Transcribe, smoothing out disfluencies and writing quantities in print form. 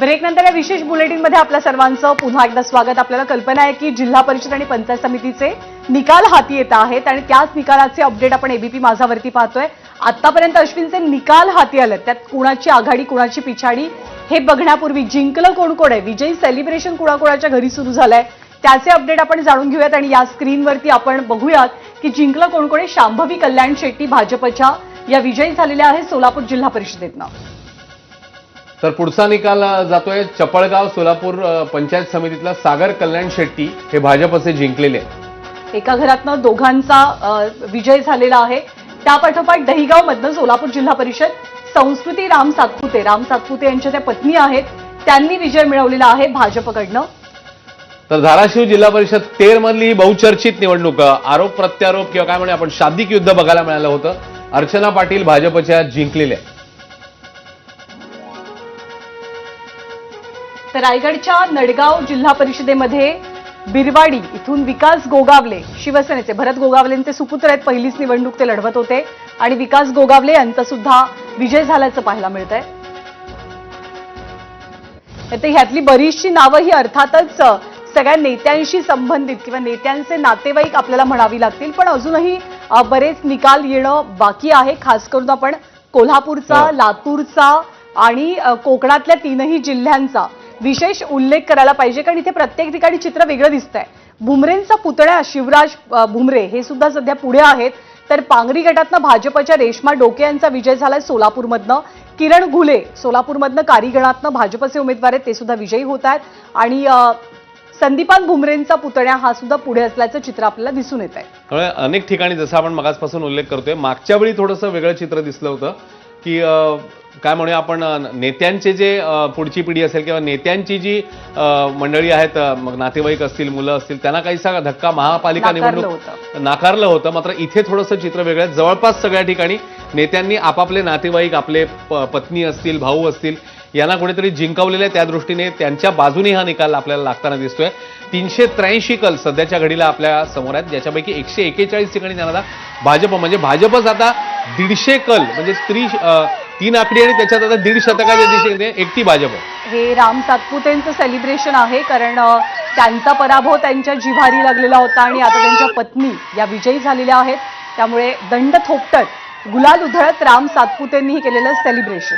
ब्रेकनंतर या विशेष बुलेटिनमध्ये आपल्या सर्वांचं पुन्हा एकदा स्वागत। आपल्याला कल्पना आहे की जिल्हा परिषद आणि पंचायत समितीचे निकाल हाती येत आहेत आणि त्याच निकालाचे अपडेट आपण एबीपी माझावरती पाहतोय। आतापर्यंत अश्विनचे निकाल हाती आले, त्यात कुणाची आघाडी कुणाची पिछाडी हे बघण्यापूर्वी जिंकलं कोण कोण आहे, विजयी सेलिब्रेशन कुणाकुणाच्या घरी सुरू झालंय त्याचे अपडेट आपण जाणून घेऊयात। आणि या स्क्रीनवरती आपण बघूयात की जिंकलं कोण कोण आहे। शांभवी कल्याण शेट्टी भाजपच्या या विजयी झालेल्या आहेत सोलापूर जिल्हा परिषदेतनं। तर पुढचा निकाल जातोय चपळगाव सोलापूर पंचायत समितीतला सागर कल्याण शेट्टी हे भाजपचे जिंकलेले आहेत। एका घरातनं दोघांचा विजय झालेला आहे। त्यापाठोपाठ दहिगाव मधनं सोलापूर जिल्हा परिषद संस्कृती राम सातपुते यांच्या त्या पत्नी आहेत, त्यांनी विजय मिळवलेला आहे भाजपकडनं। तर धाराशिव जिल्हा परिषद 13 मधली ही बहुचर्चित निवडणूक आरोप प्रत्यारोप किंवा काय म्हणे आपण शाब्दिक युद्ध बघायला मिळालं होतं। अर्चना पाटील भाजपच्या जिंकलेल्या। तर रायगडच्या नडगाव जिल्हा परिषदेमध्ये बिरवाडी इथून विकास गोगावले शिवसेनेचे भरत गोगावलेंचे सुपुत्र आहेत, पहिलीच निवडणूक ते लढवत होते आणि विकास गोगावले यांचा सुद्धा विजय झाल्याचं पाहायला मिळतंय। ह्यातली बरीचशी नावं ही अर्थातच सगळ्या नेत्यांशी संबंधित किंवा नेत्यांचे नातेवाईक आपल्याला म्हणावी लागतील, पण अजूनही बरेच निकाल येणं बाकी आहे। खास करून आपण कोल्हापूरचा, लातूरचा आणि कोकणातल्या 3ही जिल्ह्यांचा विशेष उल्लेख करायला पाहिजे, कारण इथे प्रत्येक ठिकाणी चित्र वेगळं दिसतंय। भुमरेंचा पुतण्या शिवराज भुमरे हे सुद्धा सध्या पुढे आहेत। तर पांगरी गटातनं भाजपच्या रेश्मा डोके यांचा विजय झालाय सोलापूरमधनं। किरण घुले सोलापूरमधनं कारीगणातनं भाजपचे उमेदवार आहेत, ते सुद्धा विजयी होत आहेत आणि संदीपान भुमरेंचा पुतण्या हा सुद्धा पुढे असल्याचं चित्र आपल्याला दिसून येत आहे। अनेक ठिकाणी जसं आपण मगाचपासून उल्लेख करतोय, मागच्या वेळी थोडंसं वेगळं चित्र दिसलं होतं की काय म्हणूया आपण नेत्यांचे जे पुढची पिढी असेल किंवा नेत्यांची जी मंडळी आहेत, मग नातेवाईक असतील, मुलं असतील, त्यांना काहीसा धक्का महापालिका निवडणूक नाकारलं होतं। मात्र इथे थोडंसं चित्र वेगळं आहे। जवळपास सगळ्या ठिकाणी नेत्यांनी आपापले नातेवाईक, आपले पत्नी असतील, भाऊ असतील, यांना कुठेतरी जिंकवलेले, त्या दृष्टीने त्यांच्या बाजूने हा निकाल आपल्याला लागताना दिसतोय। 383 कल सध्याच्या घडीला आपल्या समोर आहेत, ज्याच्यापैकी 141 ठिकाणी त्यांना भाजप म्हणजे भाजपच आता 150 कल म्हणजे 3 आकडी आणि त्याच्यात आता 1.5 शतकाच्या दिशेने एकटी भाजप आहे। हे राम सातपुतेंचं सेलिब्रेशन आहे, कारण त्यांचा पराभव त्यांच्या जिव्हारी लागलेला होता आणि आता त्यांच्या पत्नी या विजयी झालेल्या आहेत। त्यामुळे दंड थोपटत, गुलाल उधळत राम सातपुतेंनी केलेलं सेलिब्रेशन।